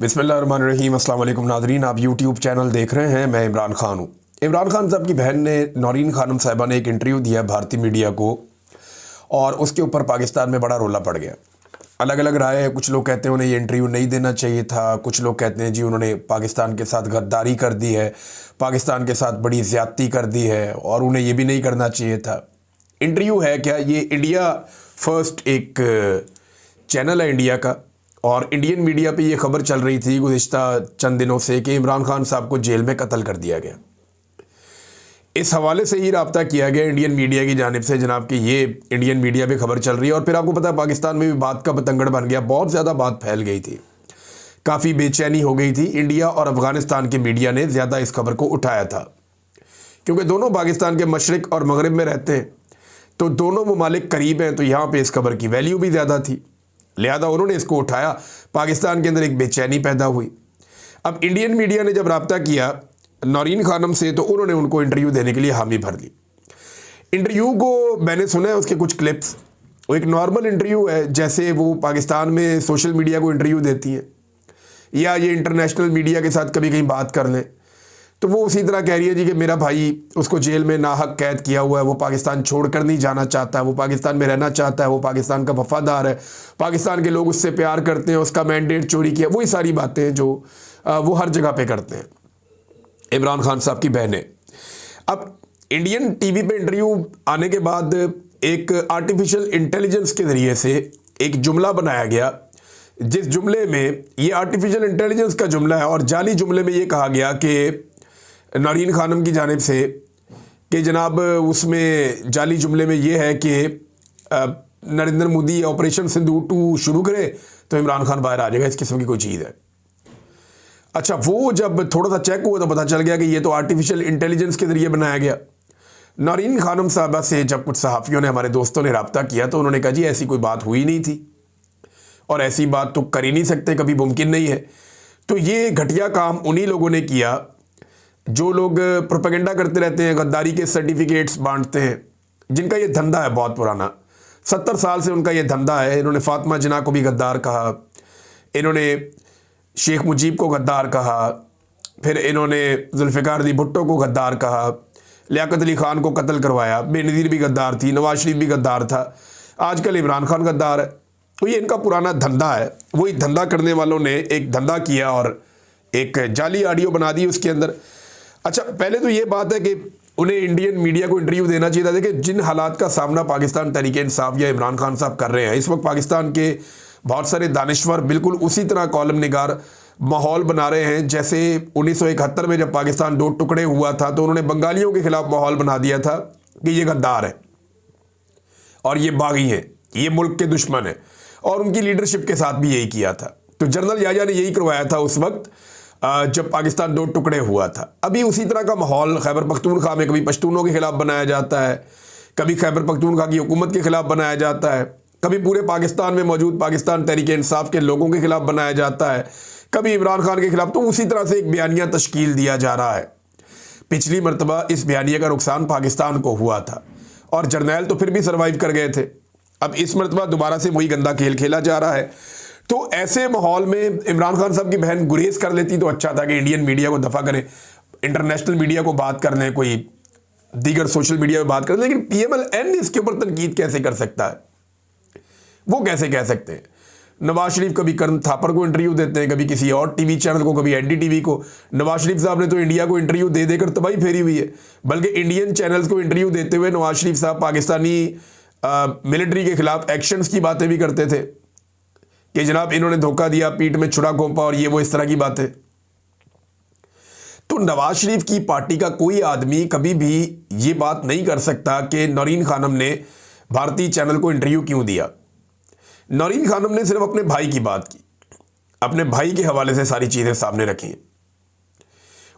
बिस्मिल्लाहिर्रहमानिर्रहीम। अस्सलाम वालेकुम नाज़रीन, आप यूट्यूब चैनल देख रहे हैं। मैं इमरान खान हूँ। इमरान खान साहब की बहन ने नौरीन खानम साहिबा ने एक इंटरव्यू दिया भारतीय मीडिया को और उसके ऊपर पाकिस्तान में बड़ा रोला पड़ गया। अलग अलग राय है। कुछ लोग कहते हैं उन्हें ये इंटरव्यू नहीं देना चाहिए था, कुछ लोग कहते हैं जी उन्होंने पाकिस्तान के साथ गद्दारी कर दी है, पाकिस्तान के साथ बड़ी ज़्यादती कर दी है और उन्हें ये भी नहीं करना चाहिए था। इंटरव्यू है क्या? ये इंडिया फर्स्ट एक चैनल है इंडिया का, और इंडियन मीडिया पे ये खबर चल रही थी गुज़िश्ता चंद दिनों से कि इमरान खान साहब को जेल में कत्ल कर दिया गया। इस हवाले से ही रब्ता किया गया इंडियन मीडिया की जानिब से जनाब कि ये इंडियन मीडिया पे खबर चल रही है। और फिर आपको पता है पाकिस्तान में भी बात का बतंगड़ बन गया, बहुत ज़्यादा बात फैल गई थी, काफ़ी बेचैनी हो गई थी। इंडिया और अफ़गानिस्तान के मीडिया ने ज़्यादा इस खबर को उठाया था क्योंकि दोनों पाकिस्तान के मशरिक़ और मगरिब में रहते हैं, तो दोनों ममालिक करीब हैं, तो यहाँ पर इस खबर की वैल्यू भी ज़्यादा थी, लिहाजा उन्होंने इसको उठाया। पाकिस्तान के अंदर एक बेचैनी पैदा हुई। अब इंडियन मीडिया ने जब रब्ता किया नौरीन खानम से तो उन्होंने उनको इंटरव्यू देने के लिए हामी भर ली। इंटरव्यू को मैंने सुना है, उसके कुछ क्लिप्स, वो एक नॉर्मल इंटरव्यू है जैसे वो पाकिस्तान में सोशल मीडिया को इंटरव्यू देती हैं या ये इंटरनेशनल मीडिया के साथ कभी कहीं बात कर लें, तो वो उसी तरह कह रही है जी कि मेरा भाई उसको जेल में नाहक कैद किया हुआ है, वो पाकिस्तान छोड़कर नहीं जाना चाहता है, वो पाकिस्तान में रहना चाहता है, वो पाकिस्तान का वफादार है, पाकिस्तान के लोग उससे प्यार करते हैं, उसका मैंडेट चोरी किया, वही सारी बातें जो वो हर जगह पे करते हैं इमरान खान साहब की बहनें। अब इंडियन टीवी पे इंटरव्यू आने के बाद एक आर्टिफिशियल इंटेलिजेंस के ज़रिए से एक जुमला बनाया गया, जिस जुमले में ये आर्टिफिशियल इंटेलिजेंस का जुमला है और जाली जुमले में ये कहा गया कि नौरीन खानम की जानिब से कि जनाब उसमें जाली जुमले में ये है कि नरेंद्र मोदी ऑपरेशन सिंदूर 2 शुरू करे तो इमरान खान बाहर आ जाएगा, इस किस्म की कोई चीज़ है। अच्छा, वो जब थोड़ा सा चेक हुआ तो पता चल गया कि ये तो आर्टिफिशियल इंटेलिजेंस के ज़रिए बनाया गया। नौरीन खानम साहबा से जब कुछ सहाफ़ियों ने, हमारे दोस्तों ने रब्ता किया तो उन्होंने कहा जी ऐसी कोई बात हुई नहीं थी और ऐसी बात तो कर ही नहीं सकते, कभी मुमकिन नहीं है। तो ये घटिया काम उन्हीं लोगों ने किया जो लोग प्रोपेगेंडा करते रहते हैं, गद्दारी के सर्टिफिकेट्स बांटते हैं, जिनका ये धंधा है बहुत पुराना, 70 साल से उनका ये धंधा है। इन्होंने फातिमा जिन्ना को भी गद्दार कहा, इन्होंने शेख मुजीब को गद्दार कहा, फिर इन्होंने जुल्फ़िकार अली भुट्टो को गद्दार कहा, लियाकत अली ख़ान को कत्ल करवाया, बेनज़ीर भी गद्दार थी, नवाज शरीफ भी गद्दार था, आजकल इमरान खान गद्दार है। तो ये इनका पुराना धंधा है। वही धंधा करने वालों ने एक धंधा किया और एक जाली ऑडियो बना दी उसके अंदर। अच्छा, पहले तो ये बात है कि उन्हें इंडियन मीडिया को इंटरव्यू देना चाहिए था। देखिए जिन हालात का सामना पाकिस्तान तहरीक इंसाफ या इमरान खान साहब कर रहे हैं इस वक्त, पाकिस्तान के बहुत सारे दानिश्वर बिल्कुल उसी तरह कॉलम निगार माहौल बना रहे हैं जैसे 1971 में जब पाकिस्तान 2 टुकड़े हुआ था तो उन्होंने बंगालियों के खिलाफ माहौल बना दिया था कि ये गद्दार है और ये बागी हैं, ये मुल्क के दुश्मन हैं, और उनकी लीडरशिप के साथ भी यही किया था। तो जनरल याहिया ने यही करवाया था उस वक्त जब पाकिस्तान 2 टुकड़े हुआ था। अभी उसी तरह का माहौल खैबर पख्तूनख्वा में कभी पश्तूनों के खिलाफ बनाया जाता है, कभी खैबर पख्तूनख्वा की हुकूमत के खिलाफ बनाया जाता है, कभी पूरे पाकिस्तान में मौजूद पाकिस्तान तहरीक इंसाफ के लोगों के खिलाफ बनाया जाता है, कभी इमरान खान के खिलाफ। तो उसी तरह से एक बयानिया तश्कील दिया जा रहा है। पिछली मरतबा इस बयानिया का नुकसान पाकिस्तान को हुआ था और जर्नैल तो फिर भी सर्वाइव कर गए थे। अब इस मरतबा दोबारा से वही गंदा खेल खेला जा रहा है। तो ऐसे माहौल में इमरान खान साहब की बहन गुरेज कर लेती तो अच्छा था कि इंडियन मीडिया को दफ़ा करें, इंटरनेशनल मीडिया को बात कर लें, कोई दीगर सोशल मीडिया में बात कर लें। लेकिन PMLN इसके ऊपर तनकीद कैसे कर सकता है? वो कैसे कह सकते हैं? नवाज शरीफ कभी करण थापर को इंटरव्यू देते हैं, कभी किसी और टीवी चैनल को, कभी NDTV को। नवाज शरीफ साहब ने तो इंडिया को इंटरव्यू दे देकर तबाही फेरी हुई है, बल्कि इंडियन चैनल्स को इंटरव्यू देते हुए नवाज शरीफ साहब पाकिस्तानी मिलिट्री के खिलाफ एक्शंस की बातें भी करते थे कि जनाब इन्होंने धोखा दिया, पीठ में छुरा घोंपा और ये वो इस तरह की बातें। तो नवाज शरीफ की पार्टी का कोई आदमी कभी भी ये बात नहीं कर सकता कि नौरीन खानम ने भारतीय चैनल को इंटरव्यू क्यों दिया। नौरीन खानम ने सिर्फ अपने भाई की बात की, अपने भाई के हवाले से सारी चीज़ें सामने रखी।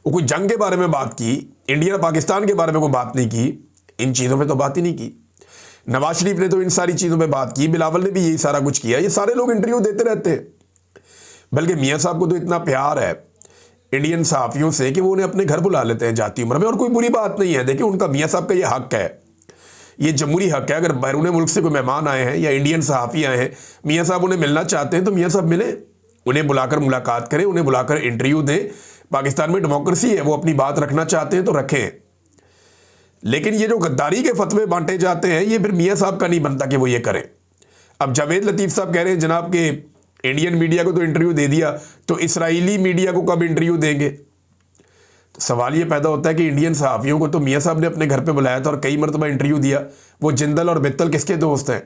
वो कोई जंग के बारे में बात की, इंडिया पाकिस्तान के बारे में कोई बात नहीं की, इन चीज़ों पे तो बात ही नहीं की। नवाज शरीफ ने तो इन सारी चीज़ों पे बात की, बिलावल ने भी यही सारा कुछ किया। ये सारे लोग इंटरव्यू देते रहते हैं, बल्कि मियाँ साहब को तो इतना प्यार है इंडियन सहाफ़ियों से कि वो उन्हें अपने घर बुला लेते हैं जाती उम्र में, और कोई बुरी बात नहीं है। देखिए उनका मियाँ साहब का ये हक है, ये जमहूरी हक है। अगर बैरून मुल्क से कोई मेहमान आए हैं या इंडियन सहाफ़ी आए हैं, मियाँ साहब उन्हें मिलना चाहते हैं तो मियाँ साहब मिलें, उन्हें बुलाकर मुलाकात करें, उन्हें बुलाकर इंटरव्यू दें। पाकिस्तान में डेमोक्रेसी है, वो अपनी बात रखना चाहते हैं तो रखें। लेकिन ये जो गद्दारी के फतवे बांटे जाते हैं, ये फिर मियाँ साहब का नहीं बनता कि वो ये करें। अब जावेद लतीफ़ साहब कह रहे हैं जनाब के इंडियन मीडिया को तो इंटरव्यू दे दिया, तो इसराइली मीडिया को कब इंटरव्यू देंगे? तो सवाल ये पैदा होता है कि इंडियन सहाफ़ियों को तो मियाँ साहब ने अपने घर पे बुलाया था और कई मरतबा इंटरव्यू दिया। वो जिंदल और बित्तल किसके दोस्त हैं?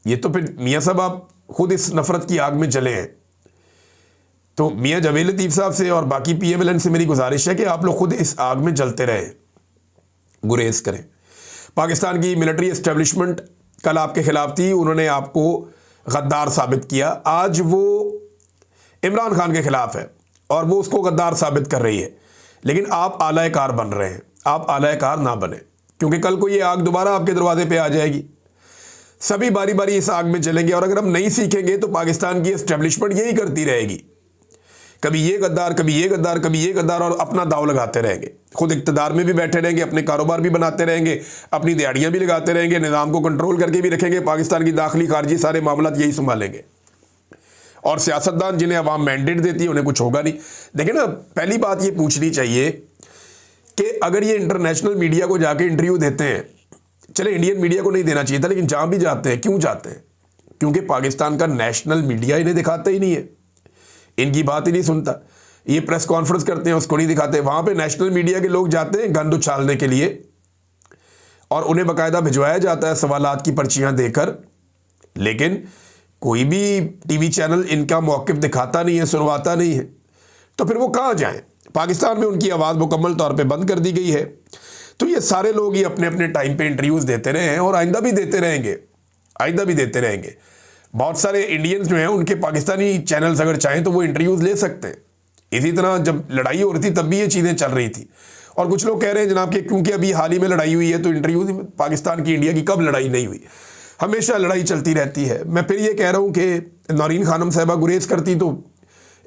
ये तो फिर मियाँ साहब आप खुद इस नफरत की आग में जले हैं। तो मियाँ जावेद लतीफ़ साहब से और बाकी PMLN से मेरी गुजारिश है कि आप लोग खुद इस आग में जलते रहें, गुरेज करें। पाकिस्तान की मिलिट्री एस्टेब्लिशमेंट कल आपके खिलाफ थी, उन्होंने आपको गद्दार साबित किया। आज वो इमरान खान के खिलाफ है और वो उसको गद्दार साबित कर रही है, लेकिन आप आला कार बन रहे हैं। आप आला कार ना बने, क्योंकि कल को ये आग दोबारा आपके दरवाजे पे आ जाएगी। सभी बारी बारी इस आग में जलेंगे और अगर हम नहीं सीखेंगे तो पाकिस्तान की एस्टेब्लिशमेंट यही करती रहेगी, कभी ये गद्दार, कभी ये गद्दार, कभी ये गद्दार, और अपना दाव लगाते रहेंगे। खुद इक़्तिदार में भी बैठे रहेंगे, अपने कारोबार भी बनाते रहेंगे, अपनी दिहाड़ियाँ भी लगाते रहेंगे, निज़ाम को कंट्रोल करके भी रखेंगे, पाकिस्तान की दाखिली खारजी सारे मामला यही संभालेंगे। और सियासतदान जिन्हें अवाम मैंडेट देती है उन्हें कुछ होगा नहीं। देखिए ना, पहली बात ये पूछनी चाहिए कि अगर ये इंटरनेशनल मीडिया को जाके इंटरव्यू देते हैं, चले इंडियन मीडिया को नहीं देना चाहिए था, लेकिन जहाँ भी जाते हैं, क्यों जाते हैं? क्योंकि पाकिस्तान का नेशनल मीडिया इन्हें दिखाता ही नहीं है, इनकी बात ही नहीं सुनता। ये प्रेस कॉन्फ्रेंस करते हैं, उसको नहीं दिखाते। वहाँ पे नेशनल मीडिया के लोग जाते हैं गंद उछालने के लिए, और उन्हें बाकायदा भिजवाया जाता है सवालात की पर्चियाँ देकर, लेकिन कोई भी टीवी चैनल इनका मौक़िफ़ दिखाता नहीं है, सुनवाता नहीं है। तो फिर वो कहाँ जाएं? पाकिस्तान में उनकी आवाज़ मुकम्मल तौर पे बंद कर दी गई है। तो ये सारे लोग ही अपने अपने टाइम पे इंटरव्यूज़ देते रहे हैं और आइंदा भी देते रहेंगे, आइंदा भी देते रहेंगे। बहुत सारे इंडियंस जो हैं उनके पाकिस्तानी चैनल्स अगर चाहें तो वो इंटरव्यूज़ ले सकते हैं। इसी तरह जब लड़ाई हो रही थी तब भी ये चीज़ें चल रही थी। और कुछ लोग कह रहे हैं जनाब कि क्योंकि अभी हाल ही में लड़ाई हुई है तो इंटरव्यू पाकिस्तान की इंडिया की कब लड़ाई नहीं हुई? हमेशा लड़ाई चलती रहती है। मैं फिर ये कह रहा हूँ कि नौरीन खानम साहिबा गुरेज करती तो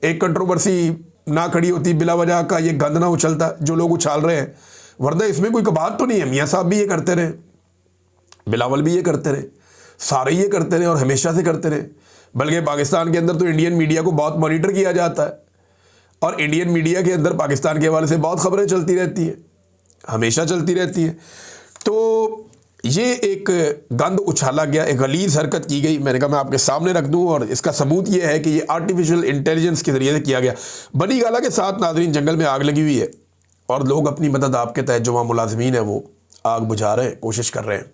एक कंट्रोवर्सी ना खड़ी होती, बिला वजह का ये गंद ना उछलता जो लोग उछाल रहे हैं। वरना इसमें कोई कबात तो नहीं है। मियाँ साहब भी ये करते रहे, बिलावल भी ये करते रहे, सारे ये करते रहे और हमेशा से करते रहे। बल्कि पाकिस्तान के अंदर तो इंडियन मीडिया को बहुत मॉनिटर किया जाता है और इंडियन मीडिया के अंदर पाकिस्तान के हवाले से बहुत खबरें चलती रहती हैं, हमेशा चलती रहती हैं। तो ये एक गंद उछाला गया, एक गलीज़ हरकत की गई। मैंने कहा मैं आपके सामने रख दूं और इसका सबूत ये है कि ये आर्टिफिशियल इंटेलिजेंस के ज़रिए से किया गया। बनी गाला के साथ नाज़रीन जंगल में आग लगी हुई है और लोग अपनी मदद आपके तहत जो वहाँ मुलाजमीन है वो आग बुझा रहे हैं, कोशिश कर रहे हैं।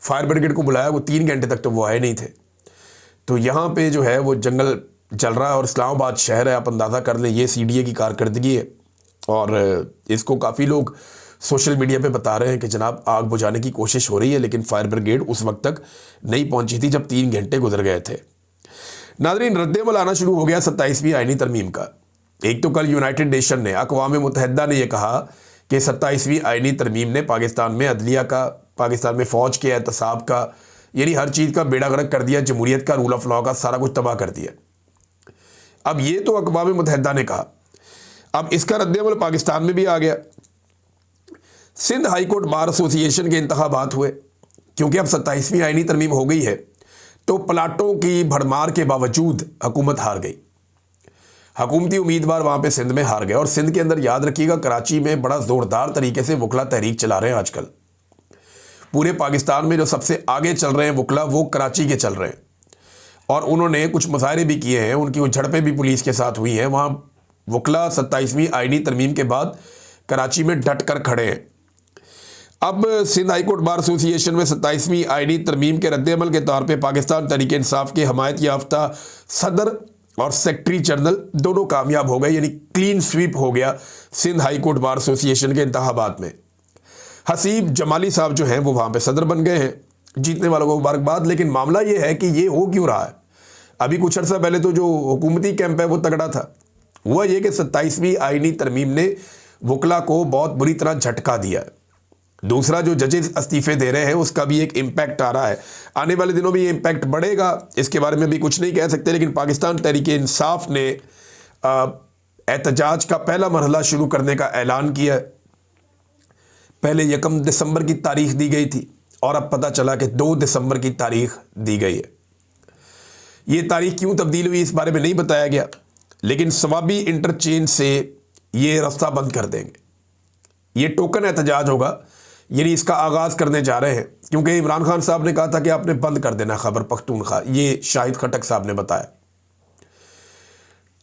फायर ब्रिगेड को बुलाया, वो 3 घंटे तक तो वो आए नहीं थे। तो यहाँ पे जो है वो जंगल चल रहा है और इस्लामाबाद शहर है, आप अंदाज़ा कर लें ये CDA की कारकर्दगी है। और इसको काफ़ी लोग सोशल मीडिया पे बता रहे हैं कि जनाब आग बुझाने की कोशिश हो रही है, लेकिन फायर ब्रिगेड उस वक्त तक नहीं पहुंची थी जब 3 घंटे गुजर गए थे। नाज़रीन, रद्द-ए-अमल आना शुरू हो गया 27वीं आईनी तरमीम का। एक तो कल यूनाइटेड नेशन ने, अक़वाम मुत्तहिदा ने यह कहा कि 27वीं आईनी तरमीम ने पाकिस्तान में अदलिया का, पाकिस्तान में फ़ौज के एहतसाब का, यानी हर चीज़ का बेड़ा गर्क कर दिया, जमहूरियत का, रूल ऑफ लॉ का सारा कुछ तबाह कर दिया। अब ये तो अक़वाम मुत्तहिदा ने कहा, अब इसका रद्द-ए-अमल पाकिस्तान में भी आ गया। Sindh high court bar association के इंतखाबात हुए, क्योंकि अब 27वीं आईनी तरमीम हो गई है तो प्लाटों की भरमार के बावजूद हुकूमत हार गई। हुकूमती उम्मीदवार वहाँ पे सिंध में हार गए। और सिंध के अंदर याद रखिएगा कराची में बड़ा ज़ोरदार तरीके से वकला तहरीक चला रहे हैं आजकल। पूरे पाकिस्तान में जो सबसे आगे चल रहे हैं वकला वो कराची के चल रहे हैं और उन्होंने कुछ मुजाहरे भी किए हैं, उनकी वो झड़पें भी पुलिस के साथ हुई हैं। वहाँ वकला 27वीं आईनी तरमीम के बाद कराची में डट कर खड़े हैं। अब Sindh high court bar association में 27वीं आईनी तरमीम के रद्द-ए-अमल के तौर पे पाकिस्तान तहरीक इंसाफ के हमायत याफ्ता सदर और सेक्रेटरी जनरल दोनों कामयाब हो गए, यानी क्लीन स्वीप हो गया Sindh high court bar association के इंतखाबात में। हसीब जमाली साहब जो हैं वो वहाँ पे सदर बन गए हैं, जीतने वालों को मुबारकबाद। लेकिन मामला ये है कि ये हो क्यों रहा है? अभी कुछ अर्सा पहले तो जो हुकूमती कैंप है वो तगड़ा था। हुआ ये कि 27वीं आईनी तरमीम ने वकला को बहुत बुरी तरह झटका दिया है। दूसरा, जो जजेस इस्तीफे दे रहे हैं उसका भी एक इम्पैक्ट आ रहा है। आने वाले दिनों में ये इम्पैक्ट बढ़ेगा, इसके बारे में भी कुछ नहीं कह सकते। लेकिन पाकिस्तान तहरीक इंसाफ ने एहतजाज का पहला मरहला शुरू करने का ऐलान किया है। पहले 1 दिसंबर की तारीख दी गई थी और अब पता चला कि 2 दिसंबर की तारीख दी गई है। ये तारीख क्यों तब्दील हुई इस बारे में नहीं बताया गया, लेकिन सवाबी इंटरचेंज से ये रास्ता बंद कर देंगे। ये टोकन एहतजाज होगा, यानी इसका आगाज़ करने जा रहे हैं, क्योंकि इमरान खान साहब ने कहा था कि आपने बंद कर देना खैबर पख्तूनख्वा, ये शाहिद खटक साहब ने बताया।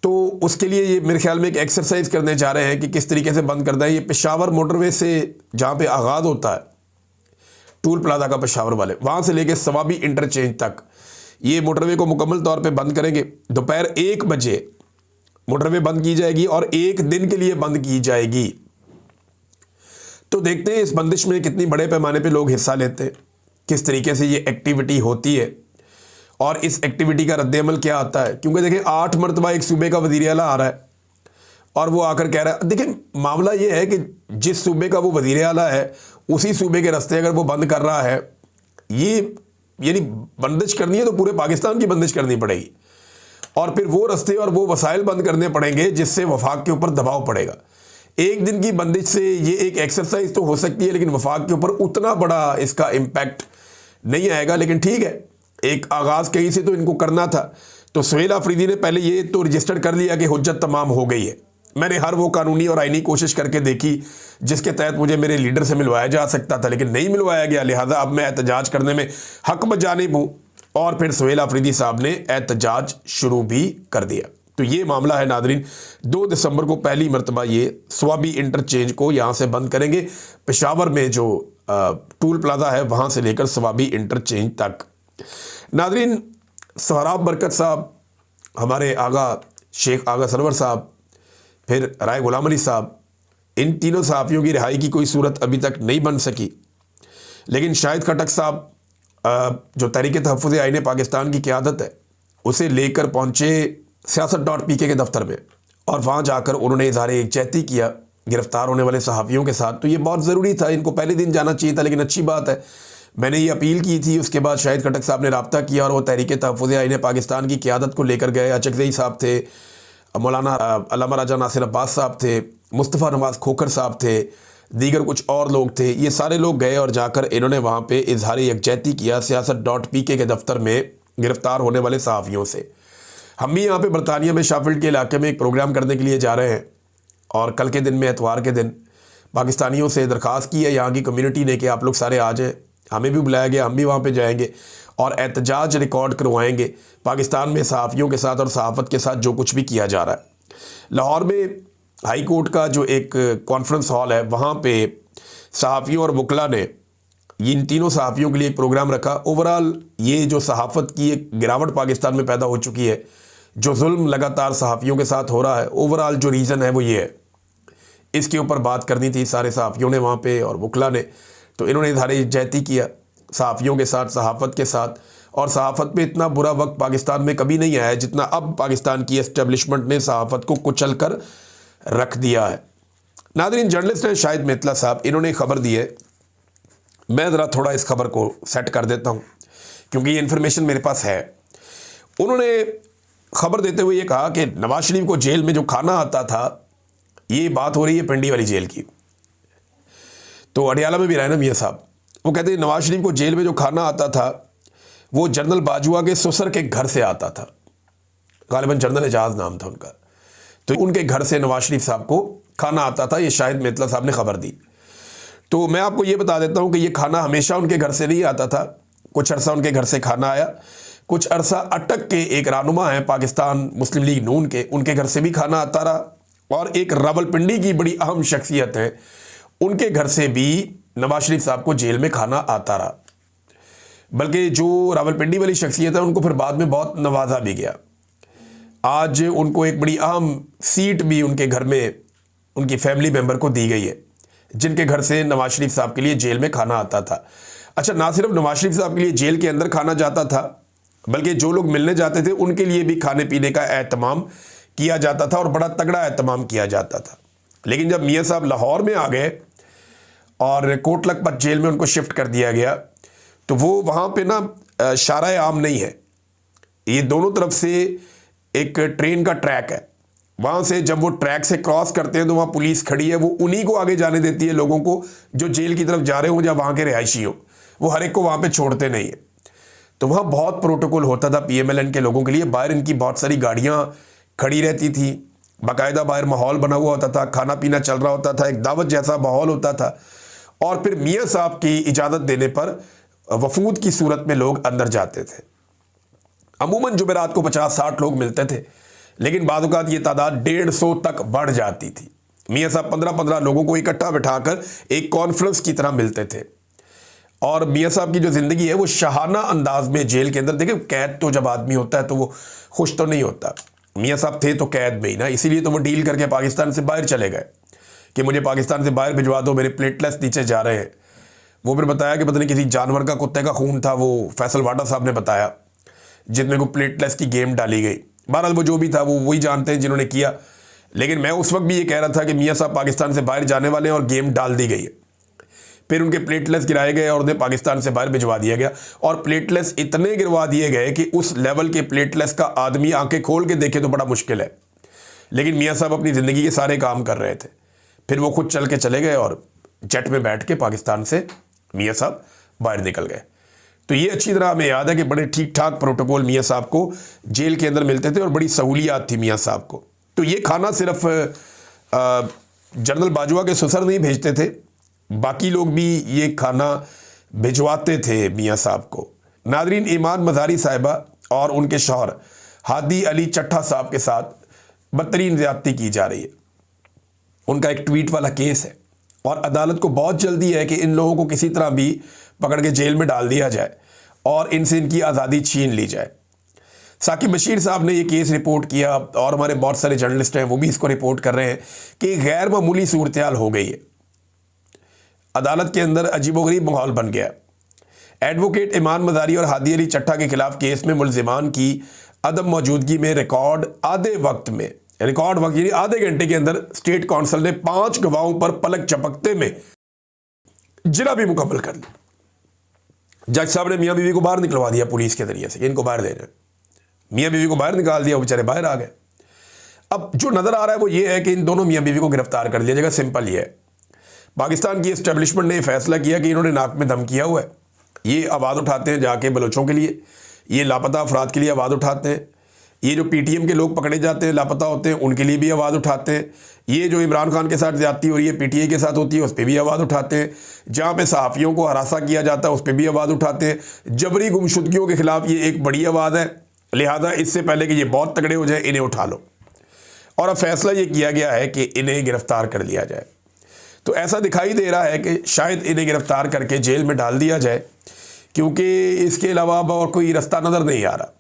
तो उसके लिए ये मेरे ख्याल में एक एक्सरसाइज करने जा रहे हैं कि किस तरीके से बंद करना है। ये पेशावर मोटरवे से जहाँ पे आगाज़ होता है टूल प्लाजा का, पेशावर वाले, वहाँ से लेके सवाबी इंटरचेंज तक ये मोटरवे को मुकम्मल तौर पे बंद करेंगे। दोपहर 1 बजे मोटरवे बंद की जाएगी और 1 दिन के लिए बंद की जाएगी। तो देखते हैं इस बंदिश में कितनी बड़े पैमाने पे लोग हिस्सा लेते हैं, किस तरीके से ये एक्टिविटी होती है और इस एक्टिविटी का रद्द-ए-अमल क्या आता है। क्योंकि देखें 8 मरतबा एक सूबे का वज़ीर आला आ रहा है और वो आकर कह रहा है, देखें मामला ये है कि जिस सूबे का वो वज़ीर आला है उसी सूबे के रास्ते अगर वो बंद कर रहा है, ये यानी बंदिश करनी है तो पूरे पाकिस्तान की बंदिश करनी पड़ेगी और फिर वो रास्ते और वो वसाइल बंद करने पड़ेंगे जिससे वफाक के ऊपर दबाव पड़ेगा। एक दिन की बंदिश से ये एक एक्सरसाइज तो हो सकती है, लेकिन वफाक के ऊपर उतना बड़ा इसका इम्पैक्ट नहीं आएगा। लेकिन ठीक है, एक आगाज़ कहीं से तो इनको करना था। तो सुहेल आफरीदी ने पहले ये तो रजिस्टर कर लिया कि हुज्जत तमाम हो गई है। मैंने हर वो कानूनी और आईनी कोशिश करके देखी जिसके तहत मुझे मेरे लीडर से मिलवाया जा सकता था, लेकिन नहीं मिलवाया गया। लिहाजा अब मैं एहतजाज करने में हक बजानिब हूँ और फिर सुहेल आफरीदी साहब ने एहतजाज शुरू भी कर दिया। तो ये मामला है नादरीन, 2 दिसंबर को पहली मरतबा ये सवाबी इंटरचेंज को यहाँ से बंद करेंगे। पेशावर में जो टूल प्लाजा है वहाँ से लेकर सवाबी इंटरचेंज तक। नादरीन, सोहराब बरकत साहब, हमारे आगा शेख आगा सरवर साहब, फिर राय गुलाम अली साहब, इन तीनों सहाफ़ियों की रिहाई की कोई सूरत अभी तक नहीं बन सकी। लेकिन शाहिद खटक साहब जो तहरीक तहफ़्फ़ुज़ आईन पाकिस्तान की क़यादत है उसे लेकर पहुँचे siyaasat.pk के दफ्तर में और वहाँ जाकर उन्होंने इज़हार यकजहती किया गिरफ़्तार होने वाले सहाफ़ियों के साथ। तो ये बहुत ज़रूरी था, इनको पहले दिन जाना चाहिए था, लेकिन अच्छी बात है मैंने ये अपील की थी। उसके बाद शाहिद खटक साहब ने रब्ता किया और वो तहरीक तहफ़्फ़ुज़ आईन पाकिस्तान की क़यादत को लेकर गए। अचकज़ई साहब थे, मौलाना अल्लामा राजा नासिर अब्बास साहब थे, मुस्तफ़ा नवाज़ खोखर साहब थे, दीगर कुछ और लोग थे। ये सारे लोग गए और जाकर इन्होंने वहाँ पे इज़हार यकजहती किया siyaasat.pk के दफ्तर में गिरफ़्तार होने वाले सहाफ़ियों से। हम भी यहाँ पे बरतानिया में शाफिल्ड के इलाके में एक प्रोग्राम करने के लिए जा रहे हैं और कल के दिन में एतवार के दिन पाकिस्तानियों से दरख्वास्त की है यहाँ की कम्युनिटी ने कि आप लोग सारे आ जाएँ। हमें भी बुलाया गया, हम भी वहाँ पे जाएंगे और एहतजाज रिकॉर्ड करवाएंगे पाकिस्तान में सहाफ़ियों के साथ और सहाफ़त के साथ जो कुछ भी किया जा रहा है। लाहौर में हाई कोर्ट का जो एक कॉन्फ्रेंस हॉल है वहाँ पे सहाफ़ियों और वकला ने इन तीनों सहाफ़ियों के लिए एक प्रोग्राम रखा। ओवरऑल ये जो सहाफ़त की एक गिरावट पाकिस्तान में पैदा हो चुकी है, जो जुल्म लगातार सहाफ़ियों के साथ हो रहा है, ओवरऑल जो रीज़न है वो ये है, इसके ऊपर बात करनी थी सारे सहाफ़ियों ने वहाँ पे और वकला ने। तो इन्होंने इज़हार यकजहती किया सहाफ़ियों के साथ, सहाफ़त के साथ। और सहाफ़त पे इतना बुरा वक्त पाकिस्तान में कभी नहीं आया जितना अब पाकिस्तान की एस्टेब्लिशमेंट ने सहाफ़त को कुचल कर रख दिया है। नादरीन, जर्नलिस्ट हैं शाहिद मेतला साहब, इन्होंने खबर दी है। मैं ज़रा थोड़ा इस खबर को सेट कर देता हूँ क्योंकि ये इन्फॉर्मेशन मेरे पास है। उन्होंने खबर देते हुए ये कहा कि नवाज शरीफ को जेल में जो खाना आता था, ये बात हो रही है पिंडी वाली जेल की, तो अडियाला में भी रहे ना मियाँ साहब, वो कहते हैं नवाज शरीफ को जेल में जो खाना आता था वो जनरल बाजवा के ससुर के घर से आता था, गालिबन जनरल एजाज नाम था उनका। तो उनके घर से नवाज शरीफ साहब को खाना आता था, ये शाहिद मेतला साहब ने खबर दी। तो मैं आपको ये बता देता हूँ कि ये खाना हमेशा उनके घर से नहीं आता था, कुछ अरसा उनके घर से खाना आया, कुछ अरसा अटक के एक रहनुमा हैं पाकिस्तान मुस्लिम लीग नून के, उनके घर से भी खाना आता रहा, और एक रावलपिंडी की बड़ी अहम शख्सियत है, उनके घर से भी नवाज शरीफ साहब को जेल में खाना आता रहा। बल्कि जो रावलपिंडी वाली शख्सियत है उनको फिर बाद में बहुत नवाजा भी गया। आज उनको एक बड़ी अहम सीट भी उनके घर में उनकी फैमिली मेंबर को दी गई है, जिनके घर से नवाज शरीफ साहब के लिए जेल में खाना आता था। अच्छा, ना सिर्फ नवाज शरीफ साहब के लिए जेल के अंदर खाना जाता था, बल्कि जो लोग मिलने जाते थे उनके लिए भी खाने पीने का एहतमाम किया जाता था और बड़ा तगड़ा एहतमाम किया जाता था। लेकिन जब मियाँ साहब लाहौर में आ गए और कोट लखपत जेल में उनको शिफ्ट कर दिया गया, तो वो वहाँ पे ना शारा आम नहीं है, ये दोनों तरफ से एक ट्रेन का ट्रैक है। वहाँ से जब वो ट्रैक से क्रॉस करते हैं तो वहाँ पुलिस खड़ी है, वो उन्हीं को आगे जाने देती है, लोगों को जो जेल की तरफ जा रहे हों या वहाँ के रिहायशी हों, वो हर एक को वहाँ पे छोड़ते नहीं है। तो वहाँ बहुत प्रोटोकॉल होता था PMLN के लोगों के लिए। बाहर इनकी बहुत सारी गाड़ियाँ खड़ी रहती थी, बाकायदा बाहर माहौल बना हुआ होता था, खाना पीना चल रहा होता था, एक दावत जैसा माहौल होता था। और फिर मियाँ साहब की इजाज़त देने पर वफूद की सूरत में लोग अंदर जाते थे। अमूमन जुमेरात को 50-60 लोग मिलते थे, लेकिन बाद औक़ात ये तादाद 150 तक बढ़ जाती थी। मियाँ साहब 15-15 लोगों को इकट्ठा बिठाकर एक कॉन्फ्रेंस की तरह मिलते थे। और मियाँ साहब की जो ज़िंदगी है वो शाहाना अंदाज में जेल के अंदर, देखिए कैद तो जब आदमी होता है तो वो खुश तो नहीं होता। मियाँ साहब थे तो कैद में ही ना, इसीलिए तो वो डील करके पाकिस्तान से बाहर चले गए कि मुझे पाकिस्तान से बाहर भिजवा दो, मेरे प्लेटलेट्स नीचे जा रहे हैं। वो फिर बताया कि पता नहीं किसी जानवर का, कुत्ते का खून था, वो फैसल वाडा साहब ने बताया, जिनमें को प्लेटलेट्स की गेम डाली गई। बहरहाल वो जो भी था वो वही जानते हैं जिन्होंने किया। लेकिन मैं उस वक्त भी ये कह रहा था कि मियाँ साहब पाकिस्तान से बाहर जाने वाले हैं और गेम डाल दी गई है। फिर उनके प्लेटलेट्स गिराए गए और उन्हें पाकिस्तान से बाहर भिजवा दिया गया। और प्लेटलेट्स इतने गिरवा दिए गए कि उस लेवल के प्लेटलेट्स का आदमी आंखें खोल के देखे तो बड़ा मुश्किल है। लेकिन मियाँ साहब अपनी ज़िंदगी के सारे काम कर रहे थे। फिर वो खुद चल के चले गए और जेट में बैठ के पाकिस्तान से मियाँ साहब बाहर निकल गए। तो ये अच्छी तरह हमें याद है कि बड़े ठीक ठाक प्रोटोकॉल मियाँ साहब को जेल के अंदर मिलते थे और बड़ी सहूलियात थी मियाँ साहब को। तो ये खाना सिर्फ जनरल बाजवा के ससुर नहीं भेजते थे, बाकी लोग भी ये खाना भिजवाते थे मियाँ साहब को। नादरीन, ईमान मज़ारी साहिबा और उनके शौहर हादी अली चट्ठा साहब के साथ बदतरीन ज़्यादती की जा रही है। उनका एक ट्वीट वाला केस है और अदालत को बहुत जल्दी है कि इन लोगों को किसी तरह भी पकड़ के जेल में डाल दिया जाए और इनसे इनकी आज़ादी छीन ली जाए। साकिब बशीर साहब ने ये केस रिपोर्ट किया और हमारे बहुत सारे जर्नलिस्ट हैं वो भी इसको रिपोर्ट कर रहे हैं कि गैर मामूली सूरत हाल हो गई है। अदालत के अंदर अजीबोगरीब माहौल बन गया। एडवोकेट ईमान मज़ारी और हादी अली चट्ठा के खिलाफ केस में मुलजिमान की अदम मौजूदगी में रिकॉर्ड आधे घंटे के अंदर स्टेट काउंसिल ने 5 गवाहों पर पलक झपकते में जिला भी मुकम्मल कर ली। जज साहब ने मियाँ बीवी को बाहर निकलवा दिया पुलिस के जरिए से, इनको बाहर देना। मियाँ बीवी को बाहर निकाल दिया, वो बेचारे बाहर आ गए। अब जो नज़र आ रहा है वो ये है कि इन दोनों मियाँ बीवी को गिरफ्तार कर लिया जाएगा। सिंपल ये है, पाकिस्तान की एस्टेब्लिशमेंट ने फैसला किया कि इन्होंने नाक में दम किया हुआ है। ये आवाज़ उठाते हैं जाके बलोचों के लिए, ये लापता अफराद के लिए आवाज़ उठाते हैं। ये जो PTM के लोग पकड़े जाते हैं, लापता होते हैं, उनके लिए भी आवाज़ उठाते हैं। ये जो इमरान खान के साथ ज़्यादती हो रही है PTI के साथ होती है, उस पर भी आवाज़ उठाते हैं। जहाँ पे सहाफ़ियों को हरासा किया जाता है उस पर भी आवाज़ उठाते हैं। जबरी गुमशुदगियों के ख़िलाफ़ ये एक बड़ी आवाज़ है, लिहाजा इससे पहले कि ये बहुत तगड़े हो जाए इन्हें उठा लो। और अब फैसला ये किया गया है कि इन्हें गिरफ़्तार कर लिया जाए। तो ऐसा दिखाई दे रहा है कि शायद इन्हें गिरफ़्तार करके जेल में डाल दिया जाए, क्योंकि इसके अलावा अब और कोई रास्ता नज़र नहीं आ रहा।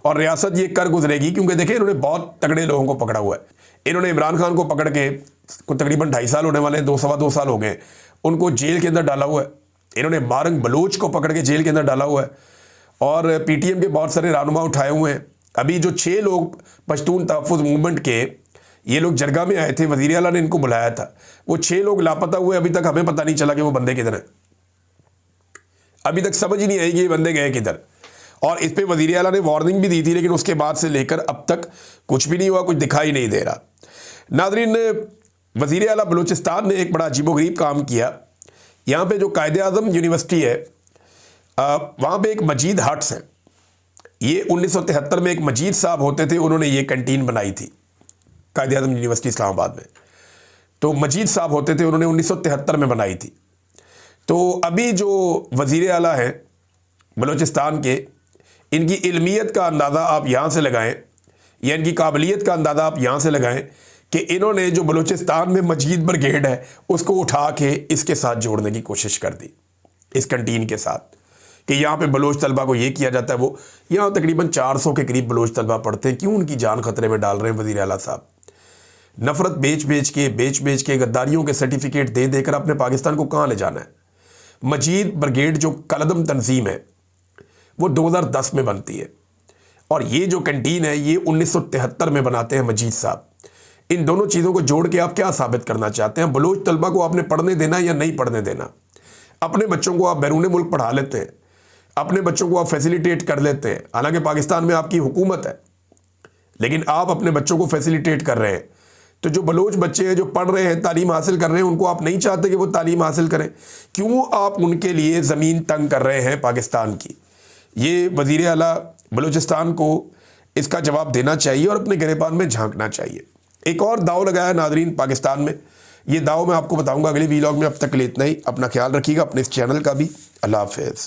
और रियासत ये कर गुजरेगी, क्योंकि देखिए इन्होंने बहुत तगड़े लोगों को पकड़ा हुआ है। इन्होंने इमरान खान को पकड़ के तकरीबन 2.5 साल होने वाले हैं, 2-2.25 साल हो गए, उनको जेल के अंदर डाला हुआ है। इन्होंने मारंग बलोच को पकड़ के जेल के अंदर डाला हुआ है और PTM के बहुत सारे रहनुमा उठाए हुए हैं। अभी जो 6 लोग पश्तून तहफ़्फ़ुज़ मूवमेंट के ये लोग जरगा में आए थे, वज़ीर आला ने इनको बुलाया था, वो 6 लोग लापता हुए। अभी तक हमें पता नहीं चला कि वो बंदे किधर हैं। अभी तक समझ ही नहीं आई कि ये बंदे गए किधर। और इस पे वज़ीर आला ने वार्निंग भी दी थी, लेकिन उसके बाद से लेकर अब तक कुछ भी नहीं हुआ, कुछ दिखाई नहीं दे रहा। नाज़रीन, वज़ीर आला बलूचिस्तान ने एक बड़ा अजीबोगरीब काम किया। यहाँ पे जो कायद-ए-आज़म यूनिवर्सिटी है, वहाँ पे एक मजीद हट्स हैं। ये 1973 में एक मजीद साहब होते थे, उन्होंने ये कैंटीन बनाई थी कायद-ए-आज़म यूनिवर्सिटी इस्लामाबाद में। तो मजीद साहब होते थे, उन्होंने 1973 में बनाई थी। तो अभी जो वज़ीर आला हैं बलूचिस्तान के, इनकी इल्मियत का अंदाज़ा आप यहाँ से लगाएं या इनकी काबिलियत का अंदाज़ा आप यहाँ से लगाएं कि इन्होंने जो बलूचिस्तान में मजीद ब्रिगेड है उसको उठा के इसके साथ जोड़ने की कोशिश कर दी, इस कैंटीन के साथ, कि यहाँ पे बलोच तलबा को ये किया जाता है। वो यहाँ तकरीबन 400 के करीब बलोच तलबा पढ़ते हैं। क्यों उनकी जान खतरे में डाल रहे हैं वज़ीर आला साहब? नफ़रत बेच के गद्दारियों के सर्टिफिकेट दे देकर अपने पाकिस्तान को कहाँ ले जाना है? मजीद ब्रिगेड जो कलदम तंजीम है वो 2010 में बनती है और ये जो कैंटीन है ये 1973 में बनाते हैं मजीद साहब। इन दोनों चीज़ों को जोड़ के आप क्या साबित करना चाहते हैं? बलोच तलबा को आपने पढ़ने देना या नहीं पढ़ने देना? अपने बच्चों को आप बैरून मुल्क पढ़ा लेते हैं, अपने बच्चों को आप फैसिलिटेट कर लेते हैं। हालांकि पाकिस्तान में आपकी हुकूमत है, लेकिन आप अपने बच्चों को फैसिलिटेट कर रहे हैं। तो जो बलोच बच्चे हैं जो पढ़ रहे हैं, तालीम हासिल कर रहे हैं, उनको आप नहीं चाहते कि वो तालीम हासिल करें? क्यों आप उनके लिए ज़मीन तंग कर रहे हैं पाकिस्तान की? ये वज़ीर आला बलूचिस्तान को इसका जवाब देना चाहिए और अपने गिरेबान में झांकना चाहिए। एक और दाव लगाया नादरीन पाकिस्तान में, ये दाव मैं आपको बताऊंगा अगले वीलॉग में। अब तक के लिए इतना ही। अपना ख्याल रखिएगा, अपने इस चैनल का भी। अल्लाह हाफ़िज़।